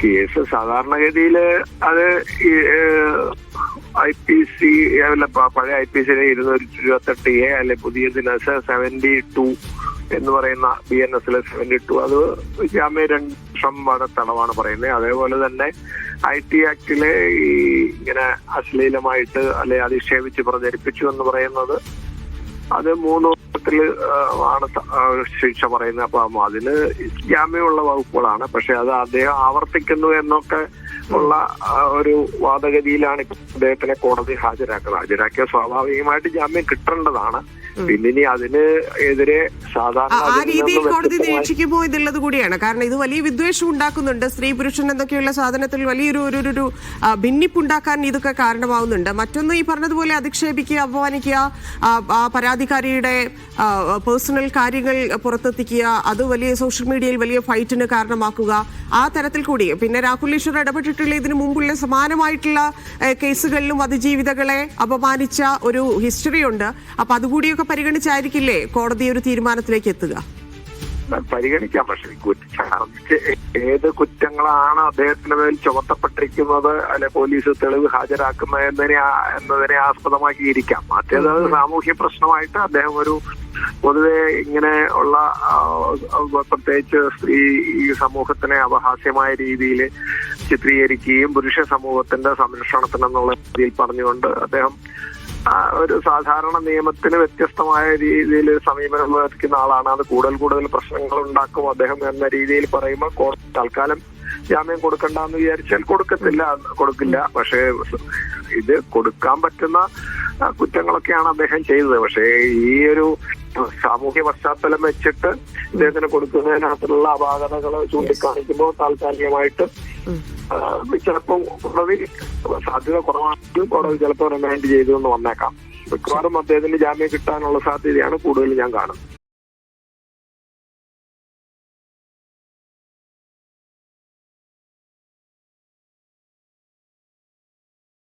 Case സാധാരണഗതിയിൽ അത് IPC പഴയ IPC 228A അല്ലെ പുതിയതിന് 72 എന്ന് പറയുന്ന BNS 72 അത് ജാമ്യം 2 വർഷം തടവാണ് പറയുന്നത്. അതേപോലെ തന്നെ IT ആക്ടിലെ ഈ ഇങ്ങനെ അശ്ലീലമായിട്ട് അല്ലെ അധിക്ഷേപിച്ച് പ്രചരിപ്പിച്ചു എന്ന് പറയുന്നത് അത് 3 വർഷത്തിൽ ആണ് ശിക്ഷ പറയുന്നത്. അപ്പം അതിന് ജാമ്യമുള്ള വകുപ്പുകളാണ്. പക്ഷെ അത് അദ്ദേഹം ആവർത്തിക്കുന്നു എന്നൊക്കെ ഉള്ള ഒരു വാദഗതിയിലാണ് ഇപ്പൊ അദ്ദേഹത്തിനെ കോടതി ഹാജരാക്കിയ സ്വാഭാവികമായിട്ട് ജാമ്യം കിട്ടേണ്ടതാണ്. പിന്നെ ഇനി അതിന് എതിരെ സാധാരണ ആ രീതിയിൽ കോടതി നിരീക്ഷിക്കുമ്പോൾ ഇതുള്ളത് കൂടിയാണ്. കാരണം ഇത് വലിയ വിദ്വേഷം ഉണ്ടാക്കുന്നുണ്ട്. സ്ത്രീ പുരുഷൻ എന്നൊക്കെയുള്ള സാധനത്തിൽ വലിയൊരു ഭിന്നിപ്പുണ്ടാക്കാൻ ഇതൊക്കെ കാരണമാവുന്നുണ്ട്. മറ്റൊന്ന് ഈ പറഞ്ഞതുപോലെ അധിക്ഷേപിക്കുക, അപമാനിക്കുക, ആ പരാതിക്കാരിയുടെ പേഴ്സണൽ കാര്യങ്ങൾ പുറത്തെത്തിക്കുക, അത് വലിയ സോഷ്യൽ മീഡിയയിൽ വലിയ ഫൈറ്റിന് കാരണമാക്കുക, ആ തരത്തിൽ കൂടി. പിന്നെ രാഹുൽ ഈശ്വർ ഇടപെട്ടിട്ടുള്ള ഇതിനു മുമ്പുള്ള സമാനമായിട്ടുള്ള കേസുകളിലും അതിജീവിതകളെ അപമാനിച്ച ഒരു ഹിസ്റ്ററി ഉണ്ട്. അപ്പൊ അതുകൂടിയൊക്കെ പരിഗണിച്ചായിരിക്കില്ലേ കോടതി ഒരു തീരുമാനത്തിലേക്ക് എത്തുക? പരിഗണിക്കാം. പക്ഷെ ഏത് കുറ്റങ്ങളാണ് അദ്ദേഹത്തിന് മേൽ ചുമത്തപ്പെട്ടിരിക്കുന്നത് അല്ലെ പോലീസ് തെളിവ് ഹാജരാക്കുന്നത് എന്നതിനെ ആസ്പദമാക്കിയിരിക്കാം. മറ്റേത് സാമൂഹ്യ പ്രശ്നമായിട്ട് അദ്ദേഹം ഒരു പൊതുവെ ഇങ്ങനെ ഉള്ള പ്രത്യേകിച്ച് സ്ത്രീ സമൂഹത്തിനെ അപഹാസ്യമായ രീതിയിൽ ചിത്രീകരിക്കുകയും പുരുഷ സമൂഹത്തിന്റെ സംരക്ഷണത്തിനെന്നുള്ള രീതിയിൽ പറഞ്ഞുകൊണ്ട് അദ്ദേഹം ഒരു സാധാരണ നിയമത്തിന് വ്യത്യസ്തമായ രീതിയിൽ സമീപനം വഹിക്കുന്ന ആളാണ്. അത് കൂടുതൽ പ്രശ്നങ്ങൾ ഉണ്ടാക്കും അദ്ദേഹം എന്ന രീതിയിൽ പറയുമ്പോൾ കോടതി തൽക്കാലം ജാമ്യം കൊടുക്കണ്ടെന്ന് വിചാരിച്ചാൽ കൊടുക്കില്ല. പക്ഷേ ഇത് കൊടുക്കാൻ പറ്റുന്ന കുറ്റങ്ങളൊക്കെയാണ് അദ്ദേഹം ചെയ്തത്. പക്ഷേ ഈ ഒരു സാമൂഹ്യ പശ്ചാത്തലം വെച്ചിട്ട് ഇദ്ദേഹത്തിന് കൊടുക്കുന്നതിനകത്തുള്ള അപാകതകൾ ചൂണ്ടിക്കാണിക്കുമ്പോൾ താൽക്കാലികമായിട്ട് ചിലപ്പോൾ കോടതി സാധ്യത കുറവാണെങ്കിൽ കോടതി ചിലപ്പോൾ റിമാൻഡ് ചെയ്തു എന്ന് വന്നേക്കാം. മിക്കവാറും അദ്ദേഹത്തിന് ജാമ്യം കിട്ടാനുള്ള സാധ്യതയാണ് കൂടുതൽ ഞാൻ കാണുന്നത്.